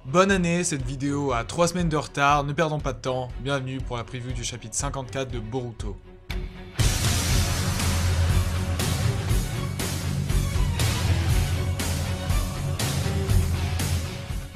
Bonne année, cette vidéo a 3 semaines de retard, ne perdons pas de temps, bienvenue pour la preview du chapitre 54 de Boruto.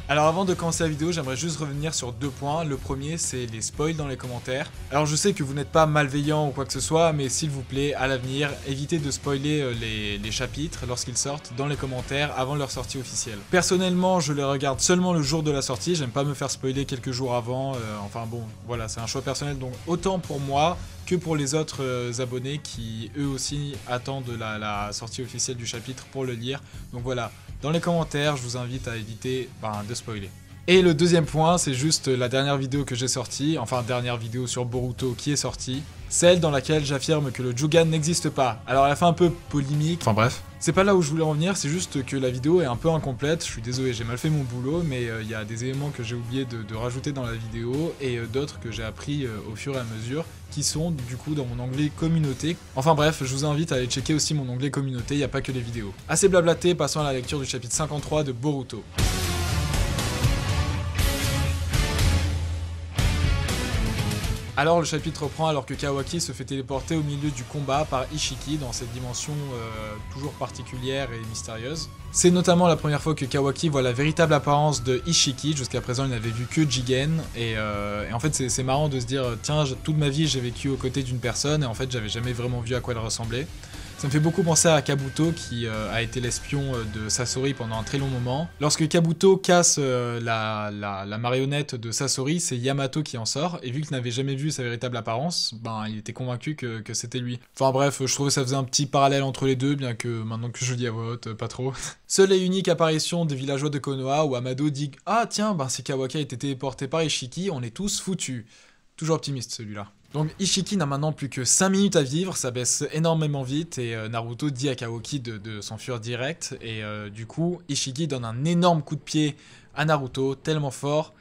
Alors avant de commencer la vidéo, j'aimerais juste revenir sur 2 points. Le premier, c'est les spoils dans les commentaires. Alors je sais que vous n'êtes pas malveillant ou quoi que ce soit, mais s'il vous plaît, à l'avenir, évitez de spoiler les chapitres lorsqu'ils sortent dans les commentaires avant leur sortie officielle. Personnellement, je les regarde seulement le jour de la sortie, j'aime pas me faire spoiler quelques jours avant, enfin bon, voilà, c'est un choix personnel, donc autant pour moi que pour les autres abonnés qui eux aussi attendent la sortie officielle du chapitre pour le lire. Donc voilà, dans les commentaires, je vous invite à éviter de spoiler. Et le deuxième point, c'est juste la dernière vidéo que j'ai sortie, enfin dernière vidéo sur Boruto qui est sortie, celle dans laquelle j'affirme que le Jugan n'existe pas. Alors elle a fait un peu polémique, enfin bref. C'est pas là où je voulais en venir, c'est juste que la vidéo est un peu incomplète, je suis désolé, j'ai mal fait mon boulot, mais il y a des éléments que j'ai oublié de rajouter dans la vidéo, et d'autres que j'ai appris au fur et à mesure, qui sont du coup dans mon onglet communauté. Enfin bref, je vous invite à aller checker aussi mon onglet communauté, il n'y a pas que les vidéos. Assez blablaté, passons à la lecture du chapitre 53 de Boruto. Alors le chapitre reprend alors que Kawaki se fait téléporter au milieu du combat par Ishiki dans cette dimension toujours particulière et mystérieuse. C'est notamment la première fois que Kawaki voit la véritable apparence de Ishiki, jusqu'à présent il n'avait vu que Jigen, et en fait c'est marrant de se dire tiens, toute ma vie j'ai vécu aux côtés d'une personne et en fait j'avais jamais vraiment vu à quoi elle ressemblait. Ça me fait beaucoup penser à Kabuto qui a été l'espion de Sasori pendant un très long moment. Lorsque Kabuto casse la marionnette de Sasori, c'est Yamato qui en sort, et vu qu'il n'avait jamais vu sa véritable apparence, il était convaincu que c'était lui. Enfin bref, je trouvais que ça faisait un petit parallèle entre les deux, bien que maintenant que je le dis à voix haute, pas trop. Seule et unique apparition des villageois de Konoha où Amado dit « Ah tiens, si Kawaki a été téléporté par Ishiki, on est tous foutus ». Toujours optimiste celui-là. Donc Ishiki n'a maintenant plus que 5 minutes à vivre, ça baisse énormément vite et Naruto dit à Kawaki de s'enfuir direct et du coup Ishiki donne un énorme coup de pied à Naruto, tellement fort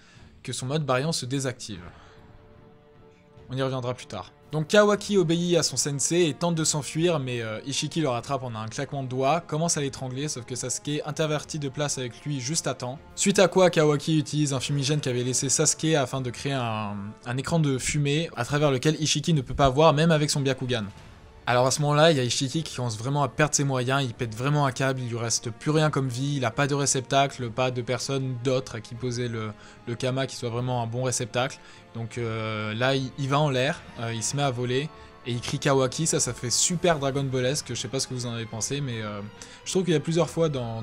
que son mode Baryon se désactive. On y reviendra plus tard. Donc Kawaki obéit à son sensei et tente de s'enfuir, mais Ishiki le rattrape en un claquement de doigts, commence à l'étrangler, sauf que Sasuke intervertit de place avec lui juste à temps. Suite à quoi Kawaki utilise un fumigène qu'avait laissé Sasuke afin de créer un écran de fumée à travers lequel Ishiki ne peut pas voir même avec son Byakugan. Alors à ce moment-là, il y a Ishiki qui commence vraiment à perdre ses moyens, il pète vraiment un câble, il lui reste plus rien comme vie, il a pas de réceptacle, pas de personne d'autre à qui poser le Kama qui soit vraiment un bon réceptacle. Donc là, il va en l'air, il se met à voler et il crie Kawaki, ça fait super Dragon Ballesque, je sais pas ce que vous en avez pensé, mais je trouve qu'il y a plusieurs fois dans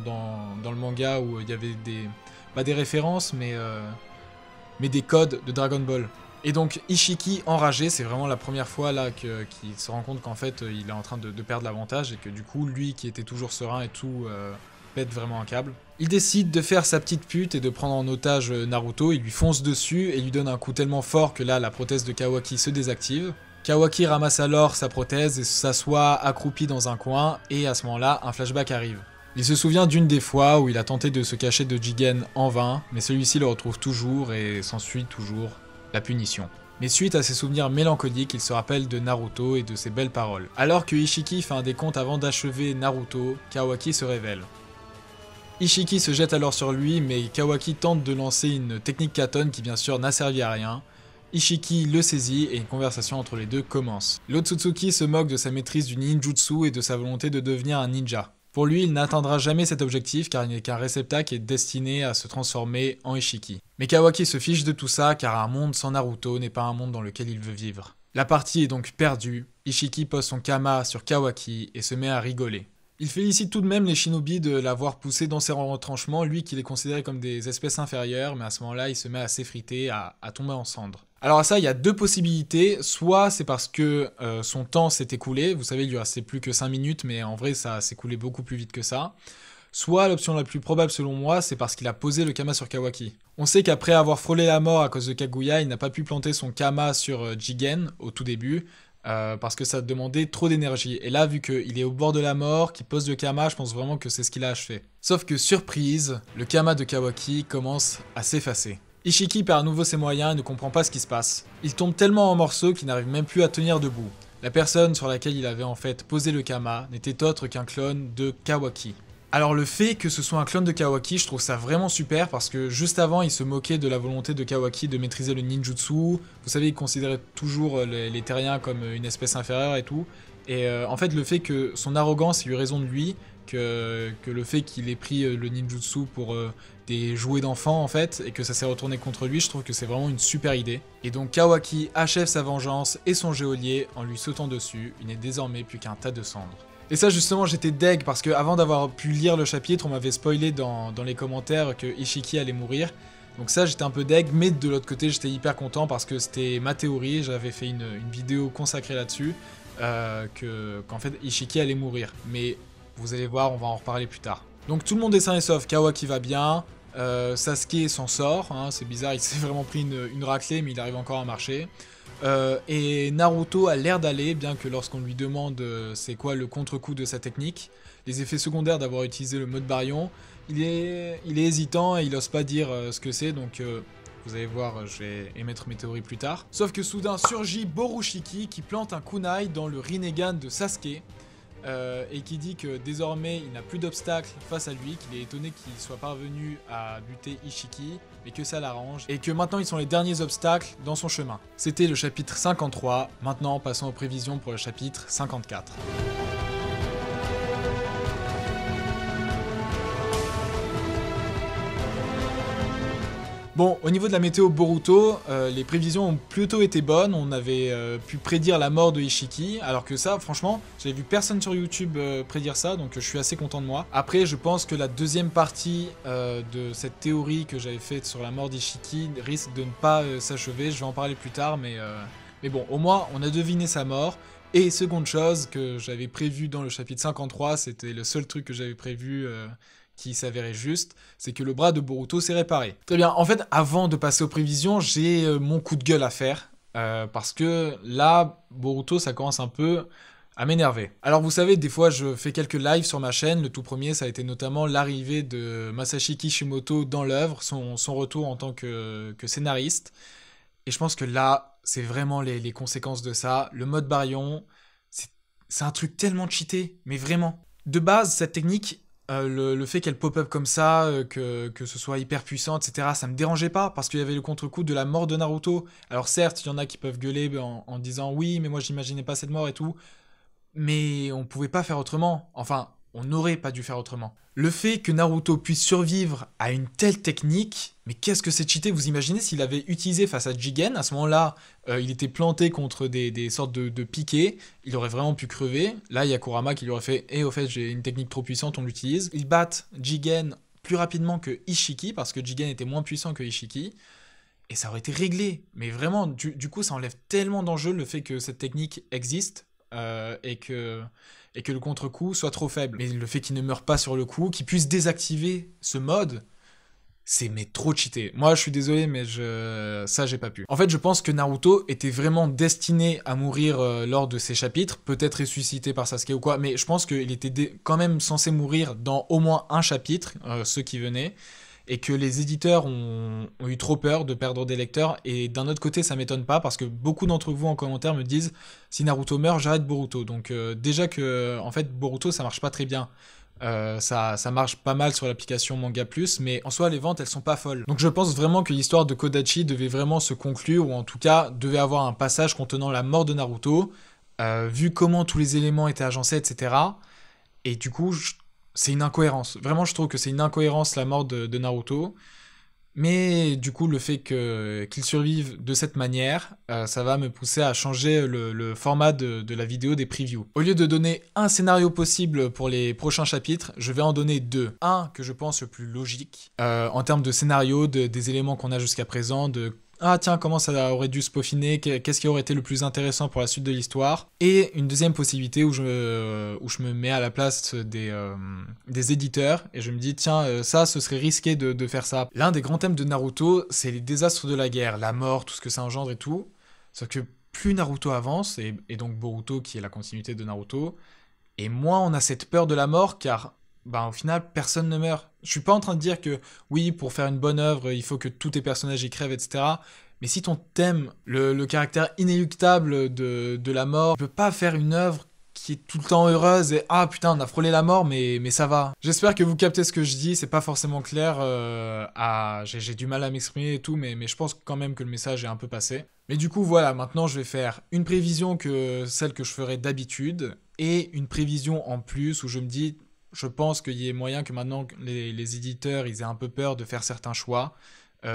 le manga où il y avait des références, mais des codes de Dragon Ball. Et donc Ishiki enragé, c'est vraiment la première fois là qu'il se rend compte qu'en fait il est en train de perdre l'avantage et que du coup lui qui était toujours serein et tout pète vraiment un câble. Il décide de faire sa petite pute et de prendre en otage Naruto, il lui fonce dessus et lui donne un coup tellement fort que là la prothèse de Kawaki se désactive. Kawaki ramasse alors sa prothèse et s'assoit accroupi dans un coin et à ce moment-là un flashback arrive. Il se souvient d'une des fois où il a tenté de se cacher de Jigen en vain, mais celui-ci le retrouve toujours et s'ensuit toujours la punition. Mais suite à ses souvenirs mélancoliques, il se rappelle de Naruto et de ses belles paroles. Alors que Ishiki fait un décompte avant d'achever Naruto, Kawaki se révèle. Ishiki se jette alors sur lui, mais Kawaki tente de lancer une technique Katon qui bien sûr n'a servi à rien. Ishiki le saisit et une conversation entre les deux commence. L'Otsutsuki se moque de sa maîtrise du ninjutsu et de sa volonté de devenir un ninja. Pour lui, il n'atteindra jamais cet objectif car il n'est qu'un réceptacle et destiné à se transformer en Ishiki. Mais Kawaki se fiche de tout ça car un monde sans Naruto n'est pas un monde dans lequel il veut vivre. La partie est donc perdue, Ishiki pose son Kama sur Kawaki et se met à rigoler. Il félicite tout de même les shinobi de l'avoir poussé dans ses retranchements, lui qui les considérait comme des espèces inférieures, mais à ce moment-là il se met à s'effriter, à tomber en cendres. Alors à ça, il y a deux possibilités, soit c'est parce que son temps s'est écoulé, vous savez il lui restait plus que 5 minutes, mais en vrai ça s'est écoulé beaucoup plus vite que ça. Soit l'option la plus probable selon moi, c'est parce qu'il a posé le Kama sur Kawaki. On sait qu'après avoir frôlé la mort à cause de Kaguya, il n'a pas pu planter son Kama sur Jigen au tout début, parce que ça demandait trop d'énergie. Et là, vu qu'il est au bord de la mort, qu'il pose le Kama, je pense vraiment que c'est ce qu'il a achevé. Sauf que surprise, le Kama de Kawaki commence à s'effacer. Ishiki perd à nouveau ses moyens et ne comprend pas ce qui se passe. Il tombe tellement en morceaux qu'il n'arrive même plus à tenir debout. La personne sur laquelle il avait en fait posé le Kama n'était autre qu'un clone de Kawaki. Alors le fait que ce soit un clone de Kawaki, je trouve ça vraiment super parce que juste avant, il se moquait de la volonté de Kawaki de maîtriser le ninjutsu. Vous savez, il considérait toujours les terriens comme une espèce inférieure et tout. Et en fait, le fait que son arrogance ait eu raison de lui, que le fait qu'il ait pris le ninjutsu pour des jouets d'enfants en fait, et que ça s'est retourné contre lui, je trouve que c'est vraiment une super idée. Et donc Kawaki achève sa vengeance et son geôlier en lui sautant dessus. Il n'est désormais plus qu'un tas de cendres. Et ça justement j'étais deg parce que avant d'avoir pu lire le chapitre on m'avait spoilé dans les commentaires que Ishiki allait mourir. Donc ça j'étais un peu deg, mais de l'autre côté j'étais hyper content parce que c'était ma théorie, j'avais fait une vidéo consacrée là-dessus, qu'en fait Ishiki allait mourir. Mais vous allez voir, on va en reparler plus tard. Donc tout le monde est sain et sauf, Kawaki va bien, Sasuke s'en sort, hein, c'est bizarre, il s'est vraiment pris une raclée mais il arrive encore à marcher. Et Naruto a l'air d'aller, bien que lorsqu'on lui demande c'est quoi le contre-coup de sa technique, les effets secondaires d'avoir utilisé le mode baryon, il est hésitant et il ose pas dire ce que c'est, donc vous allez voir, je vais émettre mes théories plus tard. Sauf que soudain surgit Borushiki qui plante un kunai dans le Rinnegan de Sasuke, et qui dit que désormais il n'a plus d'obstacles face à lui, qu'il est étonné qu'il soit parvenu à buter Ishiki, mais que ça l'arrange, et que maintenant ils sont les derniers obstacles dans son chemin. C'était le chapitre 53, maintenant passons aux prévisions pour le chapitre 54. Bon, au niveau de la météo Boruto, les prévisions ont plutôt été bonnes, on avait pu prédire la mort de Ishiki, alors que ça, franchement, j'avais vu personne sur YouTube prédire ça, donc je suis assez content de moi. Après, je pense que la deuxième partie de cette théorie que j'avais faite sur la mort d'Ishiki risque de ne pas s'achever, je vais en parler plus tard, mais bon, au moins, on a deviné sa mort. Et seconde chose que j'avais prévu dans le chapitre 53, c'était le seul truc que j'avais prévu qui s'avérait juste, c'est que le bras de Boruto s'est réparé. Très bien, en fait, avant de passer aux prévisions, j'ai mon coup de gueule à faire, parce que là, Boruto, ça commence un peu à m'énerver. Alors vous savez, des fois, je fais quelques lives sur ma chaîne, le tout premier, ça a été notamment l'arrivée de Masashi Kishimoto dans l'œuvre, son retour en tant que scénariste, et je pense que là, c'est vraiment les conséquences de ça. Le mode baryon, c'est un truc tellement cheaté, mais vraiment. De base, cette technique, le fait qu'elle pop-up comme ça, que ce soit hyper puissant, etc., ça me dérangeait pas, parce qu'il y avait le contre-coup de la mort de Naruto. Alors certes, il y en a qui peuvent gueuler en disant « Oui, mais moi j'imaginais pas cette mort et tout », mais on pouvait pas faire autrement. Enfin, on n'aurait pas dû faire autrement. Le fait que Naruto puisse survivre à une telle technique, mais qu'est-ce que c'est cheaté? Vous imaginez s'il avait utilisé face à Jigen, à ce moment-là, il était planté contre des sortes de piquets, il aurait vraiment pu crever. Là, il y a Kurama qui lui aurait fait « Eh, au fait, j'ai une technique trop puissante, on l'utilise ». Ils battent Jigen plus rapidement que Ishiki, parce que Jigen était moins puissant que Ishiki, et ça aurait été réglé. Mais vraiment, du coup, ça enlève tellement d'enjeux le fait que cette technique existe, et que le contre-coup soit trop faible. Mais le fait qu'il ne meure pas sur le coup, qu'il puisse désactiver ce mode, c'est mais trop cheaté. Moi, je suis désolé, mais ça, j'ai pas pu. En fait, je pense que Naruto était vraiment destiné à mourir lors de ces chapitres, peut-être ressuscité par Sasuke ou quoi, mais je pense qu'il était quand même censé mourir dans au moins un chapitre, ceux qui venaient, et que les éditeurs ont eu trop peur de perdre des lecteurs, et d'un autre côté ça m'étonne pas, parce que beaucoup d'entre vous en commentaire me disent « Si Naruto meurt, j'arrête Boruto ». Donc déjà que, en fait, Boruto ça marche pas très bien. Ça marche pas mal sur l'application Manga Plus, mais en soi les ventes elles sont pas folles. Donc je pense vraiment que l'histoire de Kodachi devait vraiment se conclure, ou en tout cas devait avoir un passage contenant la mort de Naruto, vu comment tous les éléments étaient agencés, etc. Et du coup, c'est une incohérence. Vraiment, je trouve que c'est une incohérence la mort de Naruto. Mais du coup, le fait qu'il survive de cette manière, ça va me pousser à changer le format de la vidéo des previews. Au lieu de donner un scénario possible pour les prochains chapitres, je vais en donner deux. Un que je pense le plus logique, en termes de scénario, des éléments qu'on a jusqu'à présent, ah tiens, comment ça aurait dû se peaufiner, qu'est-ce qui aurait été le plus intéressant pour la suite de l'histoire. Et une deuxième possibilité où je me mets à la place des éditeurs, et je me dis, tiens, ça, ce serait risqué de faire ça. L'un des grands thèmes de Naruto, c'est les désastres de la guerre, la mort, tout ce que ça engendre et tout. Sauf que plus Naruto avance, et donc Boruto, qui est la continuité de Naruto, et moins on a cette peur de la mort, car au final, personne ne meurt. Je suis pas en train de dire que, oui, pour faire une bonne œuvre, il faut que tous tes personnages y crèvent, etc. Mais si ton thème, le caractère inéluctable de la mort, tu peux pas faire une œuvre qui est tout le temps heureuse et ah putain on a frôlé la mort mais ça va. J'espère que vous captez ce que je dis, c'est pas forcément clair, j'ai du mal à m'exprimer et tout mais je pense quand même que le message est un peu passé. Mais du coup voilà, maintenant je vais faire une prévision que celle que je ferais d'habitude et une prévision en plus où je me dis, je pense qu'il y ait moyen que maintenant les éditeurs ils aient un peu peur de faire certains choix.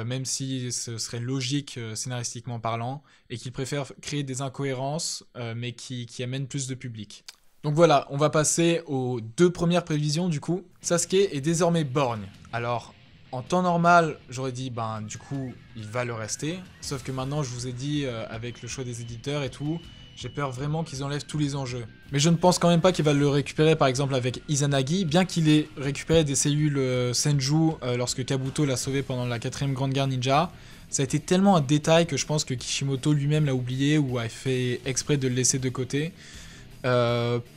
Même si ce serait logique scénaristiquement parlant, et qu'ils préfèrent créer des incohérences, mais qui amènent plus de public. Donc voilà, on va passer aux 2 premières prévisions du coup. Sasuke est désormais borgne. Alors, en temps normal, j'aurais dit, ben du coup, il va le rester. Sauf que maintenant, je vous ai dit, avec le choix des éditeurs et tout, j'ai peur vraiment qu'ils enlèvent tous les enjeux. Mais je ne pense quand même pas qu'il va le récupérer par exemple avec Izanagi, bien qu'il ait récupéré des cellules Senju lorsque Kabuto l'a sauvé pendant la 4ème Grande Guerre Ninja. Ça a été tellement un détail que je pense que Kishimoto lui-même l'a oublié ou a fait exprès de le laisser de côté.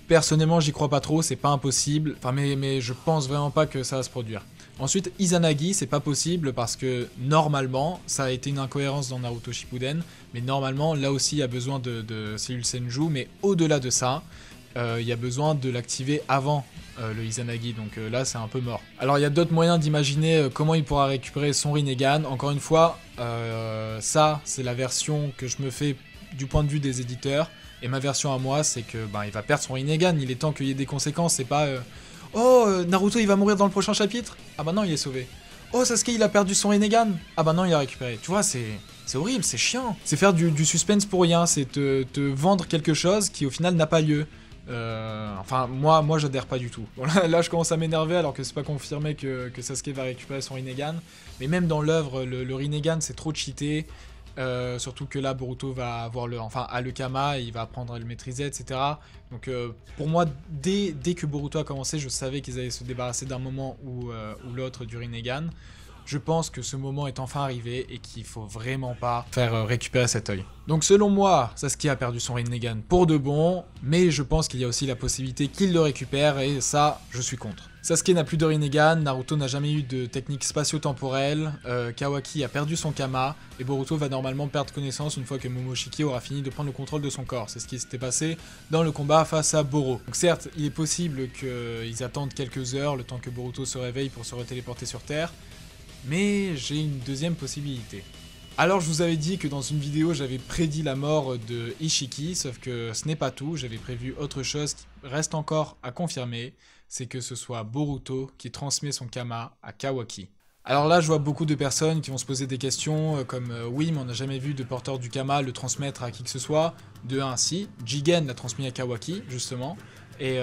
Personnellement, j'y crois pas trop, c'est pas impossible. Enfin, mais je pense vraiment pas que ça va se produire. Ensuite, Izanagi, c'est pas possible parce que normalement, ça a été une incohérence dans Naruto Shippuden, mais normalement, là aussi, il y a besoin de cellules Senju, mais au-delà de ça, il y a besoin de l'activer avant le Izanagi, donc là, c'est un peu mort. Alors, il y a d'autres moyens d'imaginer comment il pourra récupérer son Rinnegan. Encore une fois, ça, c'est la version que je me fais du point de vue des éditeurs, et ma version à moi, c'est que il va perdre son Rinnegan, il est temps qu'il y ait des conséquences, c'est pas... Oh, Naruto il va mourir dans le prochain chapitre. Ah bah non, il est sauvé. Oh, Sasuke il a perdu son Rinnegan. Ah bah non, il a récupéré. Tu vois, c'est horrible, c'est chiant. C'est faire du suspense pour rien, c'est te vendre quelque chose qui au final n'a pas lieu. Enfin, moi j'adhère pas du tout. Bon, là je commence à m'énerver alors que c'est pas confirmé que Sasuke va récupérer son Rinnegan. Mais même dans l'œuvre, le Rinnegan c'est trop cheaté. Surtout que là Boruto va avoir le Kama, il va apprendre à le maîtriser, etc. Donc pour moi, dès que Boruto a commencé, je savais qu'ils allaient se débarrasser d'un moment ou l'autre du Rinnegan. Je pense que ce moment est enfin arrivé et qu'il faut vraiment pas faire récupérer cet œil. Donc selon moi, Sasuke a perdu son Rinnegan pour de bon, mais je pense qu'il y a aussi la possibilité qu'il le récupère et ça, je suis contre. Sasuke n'a plus de Rinnegan, Naruto n'a jamais eu de technique spatio-temporelle, Kawaki a perdu son Kama, et Boruto va normalement perdre connaissance une fois que Momoshiki aura fini de prendre le contrôle de son corps. C'est ce qui s'était passé dans le combat face à Boro. Donc certes, il est possible qu'ils attendent quelques heures, le temps que Boruto se réveille pour se retéléporter sur Terre, mais j'ai une deuxième possibilité. Alors je vous avais dit que dans une vidéo j'avais prédit la mort de Ishiki, sauf que ce n'est pas tout, j'avais prévu autre chose qui reste encore à confirmer, c'est que ce soit Boruto qui transmet son Kama à Kawaki. Alors là je vois beaucoup de personnes qui vont se poser des questions comme oui mais on n'a jamais vu de porteur du Kama le transmettre à qui que ce soit. De 1 si, Jigen l'a transmis à Kawaki justement. Et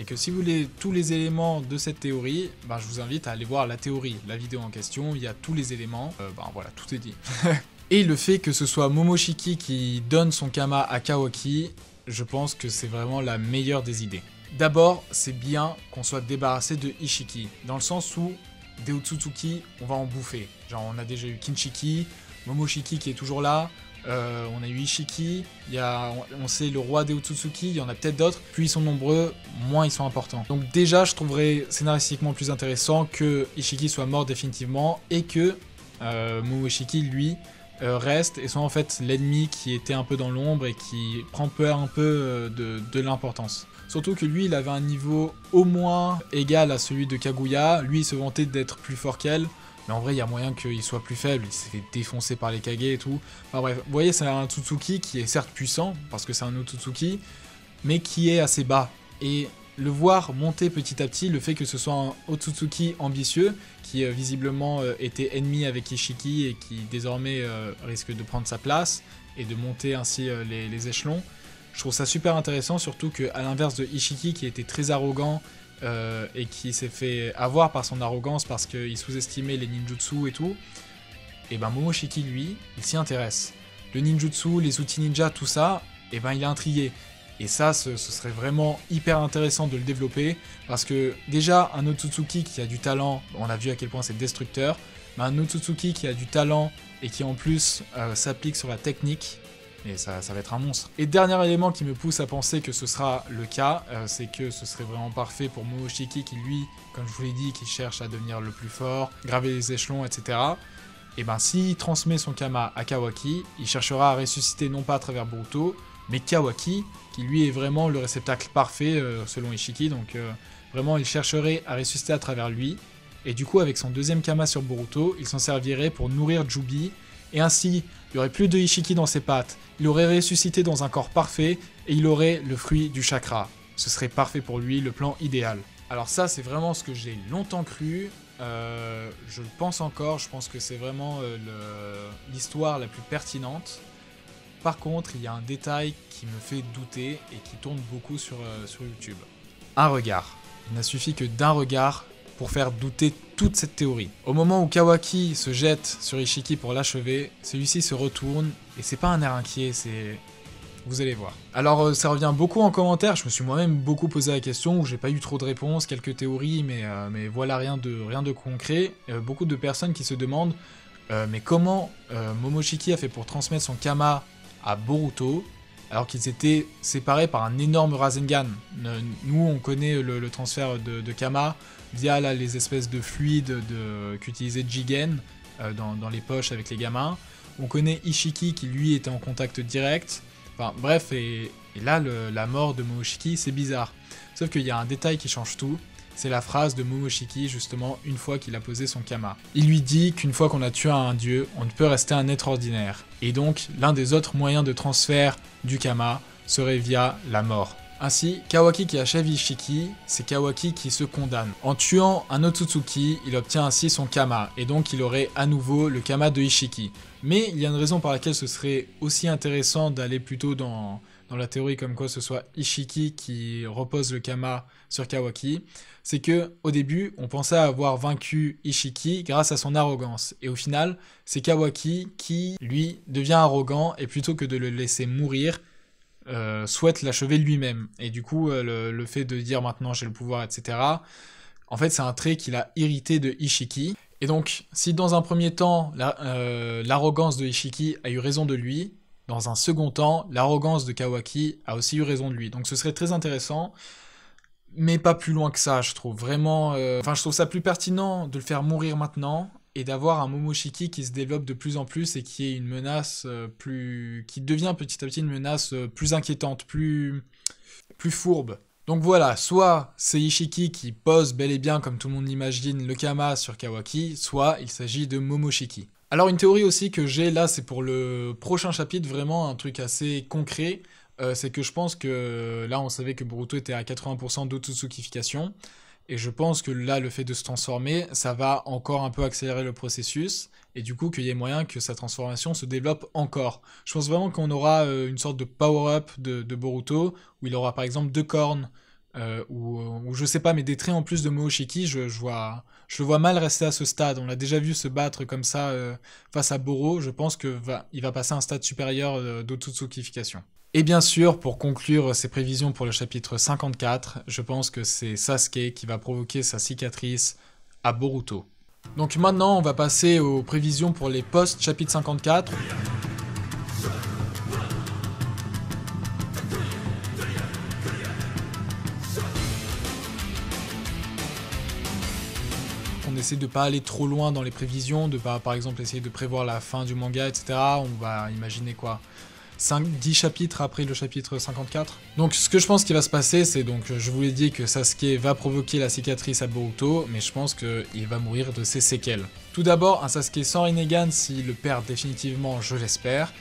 que si vous voulez tous les éléments de cette théorie, je vous invite à aller voir la théorie, la vidéo en question, il y a tous les éléments, voilà, tout est dit. Et le fait que ce soit Momoshiki qui donne son Kama à Kawaki, je pense que c'est vraiment la meilleure des idées. D'abord, c'est bien qu'on soit débarrassé de Ishiki, dans le sens où des Otsutsuki, on va en bouffer. Genre on a déjà eu Kinshiki, Momoshiki qui est toujours là, on a eu Ishiki, on sait le roi des Otsutsuki, il y en a peut-être d'autres, plus ils sont nombreux, moins ils sont importants. Donc déjà je trouverais scénaristiquement plus intéressant que Ishiki soit mort définitivement et que Momoshiki lui reste et soit en fait l'ennemi qui était un peu dans l'ombre et qui prend un peu de l'importance. Surtout que lui il avait un niveau au moins égal à celui de Kaguya, lui il se vantait d'être plus fort qu'elle. Mais en vrai, il y a moyen qu'il soit plus faible, il s'est fait défoncer par les Kage et tout. Enfin bref, vous voyez, c'est un Otsutsuki qui est certes puissant, parce que c'est un Otsutsuki, mais qui est assez bas. Et le voir monter petit à petit, le fait que ce soit un Otsutsuki ambitieux, qui visiblement était ennemi avec Ishiki et qui désormais risque de prendre sa place, et de monter ainsi les échelons, je trouve ça super intéressant, surtout qu'à l'inverse de Ishiki, qui était très arrogant, et qui s'est fait avoir par son arrogance parce qu'il sous-estimait les ninjutsu et tout, et Momoshiki lui, il s'y intéresse. Le ninjutsu, les outils ninja, tout ça, il est intrigué. Et ça, ce serait vraiment hyper intéressant de le développer, parce que déjà, un Otsutsuki qui a du talent, on a vu à quel point c'est destructeur, mais un Otsutsuki qui a du talent et qui en plus s'applique sur la technique, et ça va être un monstre. Et dernier élément qui me pousse à penser que ce sera le cas, c'est que ce serait vraiment parfait pour Momoshiki qui lui, comme je vous l'ai dit, qui cherche à devenir le plus fort, graver les échelons, etc. Et s'il transmet son Kama à Kawaki, il cherchera à ressusciter non pas à travers Boruto, mais Kawaki, qui lui est vraiment le réceptacle parfait selon Ishiki, donc vraiment il chercherait à ressusciter à travers lui, et du coup avec son deuxième Kama sur Boruto, il s'en servirait pour nourrir Jubi, et ainsi il n'y aurait plus de Ishiki dans ses pattes, il aurait ressuscité dans un corps parfait, et il aurait le fruit du chakra. Ce serait parfait pour lui, le plan idéal. Alors ça c'est vraiment ce que j'ai longtemps cru, je le pense encore, je pense que c'est vraiment l'histoire la plus pertinente. Par contre, il y a un détail qui me fait douter et qui tourne beaucoup sur YouTube. Un regard. Il n'a suffi que d'un regard pour faire douter toute cette théorie. Au moment où Kawaki se jette sur Ishiki pour l'achever, celui-ci se retourne et c'est pas un air inquiet, c'est... Vous allez voir. Alors ça revient beaucoup en commentaire, je me suis moi-même beaucoup posé la question, où j'ai pas eu trop de réponses, quelques théories, mais voilà, rien de concret. Beaucoup de personnes qui se demandent mais comment Momoshiki a fait pour transmettre son Kama à Boruto, alors qu'ils étaient séparés par un énorme Rasengan. Nous, on connaît le transfert de Kama via là, les espèces de fluides qu'utilisait Jigen dans les poches avec les gamins. On connaît Ishiki qui lui était en contact direct. Enfin bref, et là, la mort de Momoshiki, c'est bizarre. Sauf qu'il y a un détail qui change tout. C'est la phrase de Momoshiki, justement, une fois qu'il a posé son Kama. Il lui dit qu'une fois qu'on a tué un dieu, on ne peut rester un être ordinaire. Et donc, l'un des autres moyens de transfert du Kama serait via la mort. Ainsi, Kawaki qui achève Ishiki, c'est Kawaki qui se condamne. En tuant un Otsutsuki, il obtient ainsi son Kama, et donc il aurait à nouveau le Kama de Ishiki. Mais il y a une raison par laquelle ce serait aussi intéressant d'aller plutôt dans la théorie comme quoi ce soit Ishiki qui repose le Kama sur Kawaki, c'est que au début, on pensait avoir vaincu Ishiki grâce à son arrogance, et au final, c'est Kawaki qui, lui, devient arrogant, et plutôt que de le laisser mourir, souhaite l'achever lui-même. Et du coup, le fait de dire maintenant j'ai le pouvoir, etc., en fait, c'est un trait qu'il a irrité de Ishiki. Et donc, si dans un premier temps, l'arrogance de Ishiki a eu raison de lui, dans un second temps, l'arrogance de Kawaki a aussi eu raison de lui. Donc ce serait très intéressant, mais pas plus loin que ça, je trouve. Vraiment, je trouve ça plus pertinent de le faire mourir maintenant, et d'avoir un Momoshiki qui se développe de plus en plus et qui est une menace qui devient petit à petit une menace plus inquiétante, plus fourbe. Donc voilà, soit c'est Ishiki qui pose bel et bien, comme tout le monde l'imagine, le Kama sur Kawaki, soit il s'agit de Momoshiki. Alors une théorie aussi que j'ai là, c'est pour le prochain chapitre, vraiment un truc assez concret, c'est que je pense que là on savait que Boruto était à 80% d'Otsutsukification, et je pense que là, le fait de se transformer, ça va encore un peu accélérer le processus, et du coup qu'il y ait moyen que sa transformation se développe encore. Je pense vraiment qu'on aura une sorte de power-up de Boruto, où il aura par exemple 2 cornes, ou je sais pas, mais des traits en plus de Momoshiki, je le vois mal rester à ce stade. On l'a déjà vu se battre comme ça face à Boro, je pense qu'il va passer à un stade supérieur d'Otsutsukification. Et bien sûr, pour conclure ces prévisions pour le chapitre 54, je pense que c'est Sasuke qui va provoquer sa cicatrice à Boruto. Donc maintenant, on va passer aux prévisions pour les post-chapitre 54. On essaie de pas aller trop loin dans les prévisions, de pas par exemple essayer de prévoir la fin du manga, etc. On va imaginer quoi, 10 chapitres après le chapitre 54. Donc ce que je pense qui va se passer, c'est donc, je vous l'ai dit que Sasuke va provoquer la cicatrice à Boruto, mais je pense qu'il va mourir de ses séquelles. Tout d'abord, un Sasuke sans Rinnegan s'il le perd définitivement, je l'espère.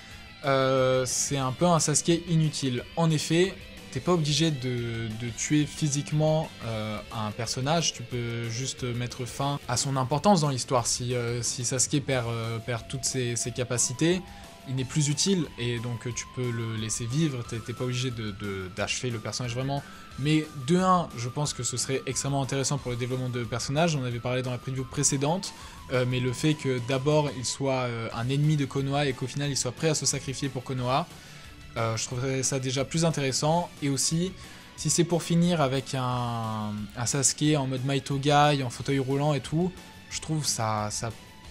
C'est un peu un Sasuke inutile. En effet, t'es pas obligé de tuer physiquement un personnage, tu peux juste mettre fin à son importance dans l'histoire. Si Sasuke perd toutes ses capacités, il n'est plus utile, et donc tu peux le laisser vivre, t'es pas obligé d'achever le personnage vraiment. Mais de 1, je pense que ce serait extrêmement intéressant pour le développement de personnage, on avait parlé dans la preview précédente, mais le fait que d'abord il soit un ennemi de Konoha et qu'au final il soit prêt à se sacrifier pour Konoha, je trouverais ça déjà plus intéressant. Et aussi, si c'est pour finir avec un Sasuke en mode Maito Gai, en fauteuil roulant et tout, je trouve ça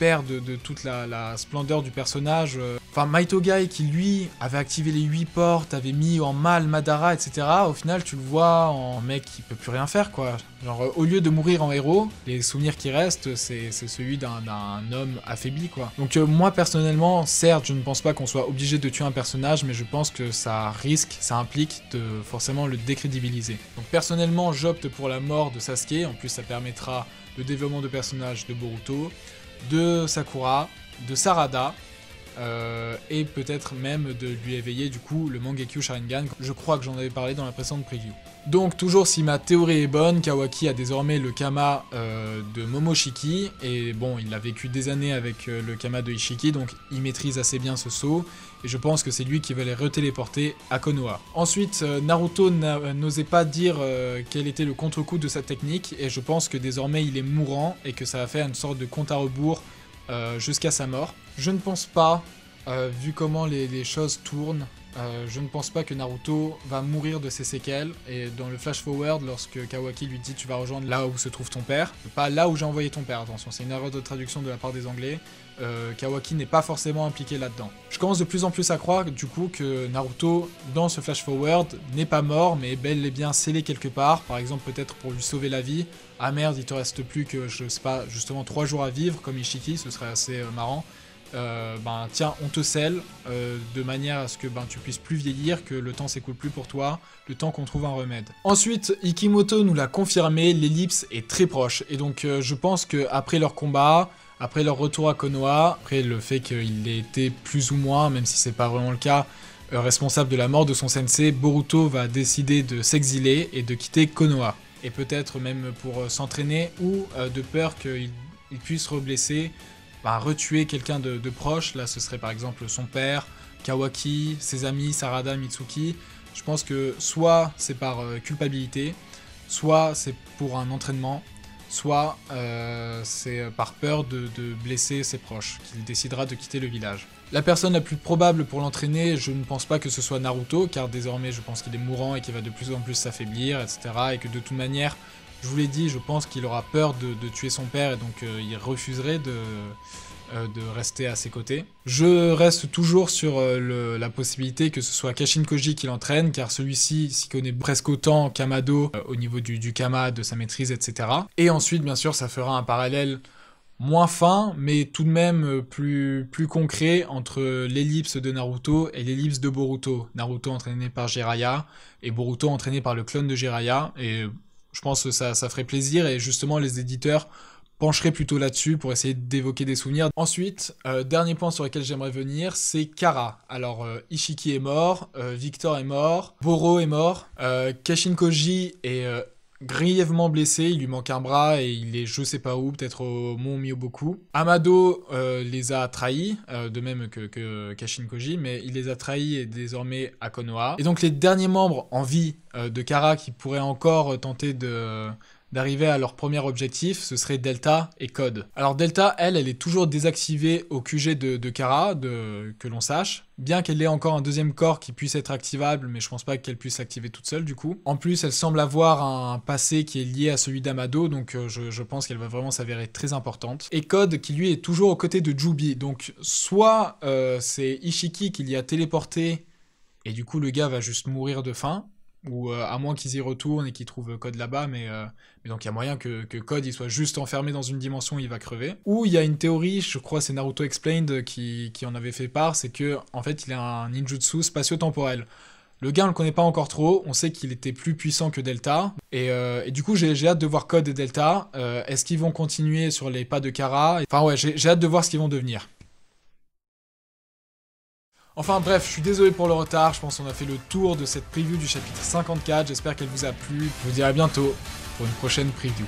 perd de toute la splendeur du personnage. Enfin, Might Guy qui lui avait activé les 8 portes, avait mis en mal Madara, etc. Au final, tu le vois en mec qui peut plus rien faire, quoi. Genre, au lieu de mourir en héros, les souvenirs qui restent, c'est celui d'un homme affaibli, quoi. Donc moi, personnellement, certes, je ne pense pas qu'on soit obligé de tuer un personnage, mais je pense que ça implique de forcément le décrédibiliser. Donc personnellement, j'opte pour la mort de Sasuke. En plus, ça permettra le développement de personnages de Boruto, de Sakura, de Sarada, et peut-être même de lui éveiller du coup le Mangekyo Sharingan. Je crois que j'en avais parlé dans la précédente preview. Donc toujours si ma théorie est bonne, Kawaki a désormais le Kama de Momoshiki, et bon, il a vécu des années avec le Kama de Ishiki, donc il maîtrise assez bien ce saut, et je pense que c'est lui qui va les retéléporter à Konoha. Ensuite, Naruto n'osait pas dire quel était le contre-coup de sa technique, et je pense que désormais il est mourant, et que ça va faire une sorte de compte à rebours jusqu'à sa mort. Je ne pense pas, vu comment les choses tournent, je ne pense pas que Naruto va mourir de ses séquelles, et dans le flash forward, lorsque Kawaki lui dit tu vas rejoindre là où se trouve ton père, pas là où j'ai envoyé ton père, attention, c'est une erreur de traduction de la part des Anglais, Kawaki n'est pas forcément impliqué là-dedans. Je commence de plus en plus à croire du coup que Naruto, dans ce flash forward, n'est pas mort, mais bel et bien scellé quelque part, par exemple peut-être pour lui sauver la vie. Ah merde, il te reste plus que, je sais pas, justement 3 jours à vivre, comme Ishiki, ce serait assez marrant. Ben tiens, on te scelle de manière à ce que tu puisses plus vieillir, que le temps s'écoule plus pour toi, le temps qu'on trouve un remède. Ensuite, Ikimoto nous l'a confirmé, l'ellipse est très proche, et donc je pense qu'après leur combat, après leur retour à Konoha, après le fait qu'il ait été plus ou moins, même si c'est pas vraiment le cas, responsable de la mort de son sensei, Boruto va décider de s'exiler et de quitter Konoha. Et peut-être même pour s'entraîner, ou de peur qu'il puisse reblesser, retuer quelqu'un de proche. Là ce serait par exemple son père, Kawaki, ses amis, Sarada, Mitsuki. Je pense que soit c'est par culpabilité, soit c'est pour un entraînement, soit c'est par peur de blesser ses proches, qu'il décidera de quitter le village. La personne la plus probable pour l'entraîner, je ne pense pas que ce soit Naruto, car désormais je pense qu'il est mourant et qu'il va de plus en plus s'affaiblir, etc. Et que de toute manière, je vous l'ai dit, je pense qu'il aura peur de tuer son père, et donc il refuserait de rester à ses côtés. Je reste toujours sur la possibilité que ce soit Kashin Koji qui l'entraîne, car celui-ci s'y connaît presque autant qu'Amado au niveau du Kama, de sa maîtrise, etc. Et ensuite, bien sûr, ça fera un parallèle moins fin, mais tout de même plus concret entre l'ellipse de Naruto et l'ellipse de Boruto. Naruto entraîné par Jiraiya, et Boruto entraîné par le clone de Jiraiya, et je pense que ça ferait plaisir, et justement les éditeurs pencheraient plutôt là-dessus pour essayer d'évoquer des souvenirs. Ensuite, dernier point sur lequel j'aimerais venir, c'est Kara. Alors, Ishiki est mort, Victor est mort, Boro est mort, Kashin Koji est grièvement blessé, il lui manque un bras et il est je sais pas où, peut-être au mont Myoboku. Amado les a trahis, de même que Kashin Koji, mais il les a trahis et désormais à Konoha. Et donc les derniers membres en vie de Kara qui pourraient encore tenter d'arriver à leur premier objectif, ce serait Delta et Code. Alors Delta, elle est toujours désactivée au QG de Kara, que l'on sache, bien qu'elle ait encore un deuxième corps qui puisse être activable, mais je pense pas qu'elle puisse l'activer toute seule du coup. En plus, elle semble avoir un passé qui est lié à celui d'Amado, donc je pense qu'elle va vraiment s'avérer très importante. Et Code, qui lui est toujours aux côtés de Jubi, donc soit c'est Ishiki qui l'y a téléporté, et du coup le gars va juste mourir de faim, ou à moins qu'ils y retournent et qu'ils trouvent Code là-bas, mais donc il y a moyen que Code il soit juste enfermé dans une dimension où il va crever. Ou il y a une théorie, je crois c'est Naruto Explained qui en avait fait part, c'est que en fait il a un ninjutsu spatio-temporel. Le gars on le connaît pas encore trop, on sait qu'il était plus puissant que Delta, et du coup j'ai hâte de voir Code et Delta. Est-ce qu'ils vont continuer sur les pas de Kara? Enfin ouais, j'ai hâte de voir ce qu'ils vont devenir. Enfin bref, je suis désolé pour le retard, je pense qu'on a fait le tour de cette preview du chapitre 54, j'espère qu'elle vous a plu. Je vous dis à bientôt pour une prochaine preview.